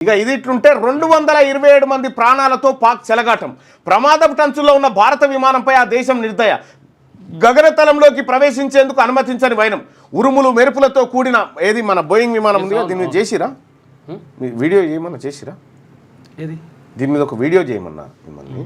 ఇక ఇది ఇట్లుంటే 227 మంది ప్రాణాలతో పాక్ చెలగాటం. ప్రమాదపు టంచుల్లో ఉన్న భారత విమానంపై ఆ దేశం నిర్దయ. గగనతలంలోకి ప్రవేశించేందుకు అనుమతించని వైనం. ఉరుములు మెరుపులతో కూడిన ఏది మన బోయింగ్ విమానం ఉంది, దీన్ని చేసిరా వీడియో చేయమన్నా, చేసిరా దీని మీద ఒక వీడియో చేయమన్నా మిమ్మల్ని.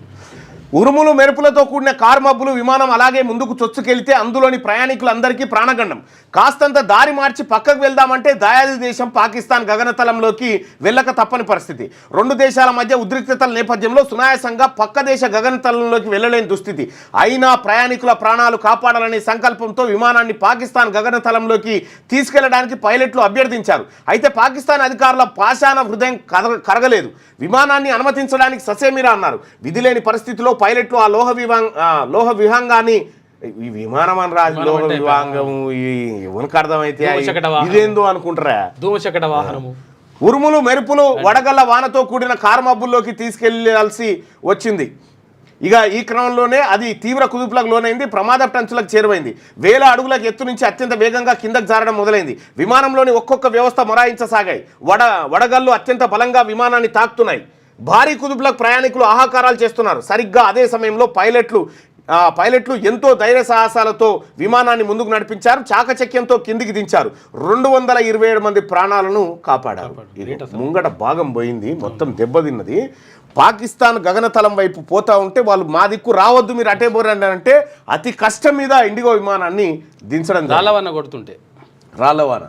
ఉరుములు మెరుపులతో కూడిన కారు మబ్బులు విమానం అలాగే ముందుకు చొచ్చుకెళ్తే అందులోని ప్రయాణికులందరికీ ప్రాణగండం. కాస్తంత దారి మార్చి పక్కకు వెళ్దామంటే దయాది దేశం పాకిస్తాన్ గగనతలంలోకి వెళ్ళక తప్పని పరిస్థితి. రెండు దేశాల మధ్య ఉద్రిక్తతల నేపథ్యంలో సునాయాసంగా పక్క దేశ గగనతలంలోకి వెళ్ళలేని దుస్థితి. అయినా ప్రయాణికుల ప్రాణాలు కాపాడాలనే సంకల్పంతో విమానాన్ని పాకిస్తాన్ గగనతలంలోకి తీసుకెళ్లడానికి పైలట్లు అభ్యర్థించారు. అయితే పాకిస్తాన్ అధికారుల పాషాణ హృదయం కరగలేదు. విమానాన్ని అనుమతించడానికి ససేమిరా అన్నారు. విధిలేని పరిస్థితిలో పైలట్లు ఆ లోహ విహంగాన్ని, ఈ విమానం అని రాజు లోహ విభాంగము ఎవరికి అర్థమైతే ఇదేందో అనుకుంటారా, ధూమశకట వాహనము. ఉరుములు మెరుపులు వడగళ్ల వానతో కూడిన కారు మబ్బుల్లోకి తీసుకెళ్లాల్సి వచ్చింది. ఇక ఈ క్రమంలోనే అది తీవ్ర కుదుపులకు లోనైంది. ప్రమాద టంచులకు చేరువైంది. వేల అడుగులకు ఎత్తు నుంచి అత్యంత వేగంగా కిందకు జారడం మొదలైంది. విమానంలోని ఒక్కొక్క వ్యవస్థ మొరాయించసాగాయి. వడగళ్ళు అత్యంత బలంగా విమానాన్ని తాకుతున్నాయి. భారీ కుదుపులకు ప్రయాణికులు ఆహాకారాలు చేస్తున్నారు. సరిగ్గా అదే సమయంలో పైలట్లు ఎంతో ధైర్య సాహసాలతో విమానాన్ని ముందుకు నడిపించారు. చాకచక్యంతో కిందికి దించారు. 227 మంది ప్రాణాలను కాపాడారు. ముంగట భాగం పోయింది, మొత్తం దెబ్బతిన్నది. పాకిస్తాన్ గగనతలం వైపు పోతా ఉంటే వాళ్ళు మా దిక్కు రావద్దు, మీరు అటే పోరండి అంటే అతి కష్టం మీద ఇండిగో విమానాన్ని దించడం. రాళ్ళవాన కొడుతుంటే రాళ్ళవాన.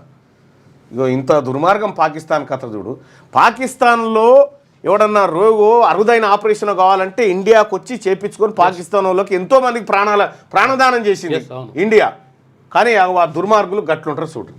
ఇగో ఇంత దుర్మార్గం పాకిస్తాన్ కథ చూడు. పాకిస్తాన్లో ఎవడన్నా రోగో అరుదైన ఆపరేషన్ కావాలంటే ఇండియాకు వచ్చి చేపించుకొని పాకిస్తాన్ వాళ్ళకి ఎంతో మందికి ప్రాణదానం చేసింది ఇండియా. కానీ ఆ దుర్మార్గులు గట్లుంటారు చూడు.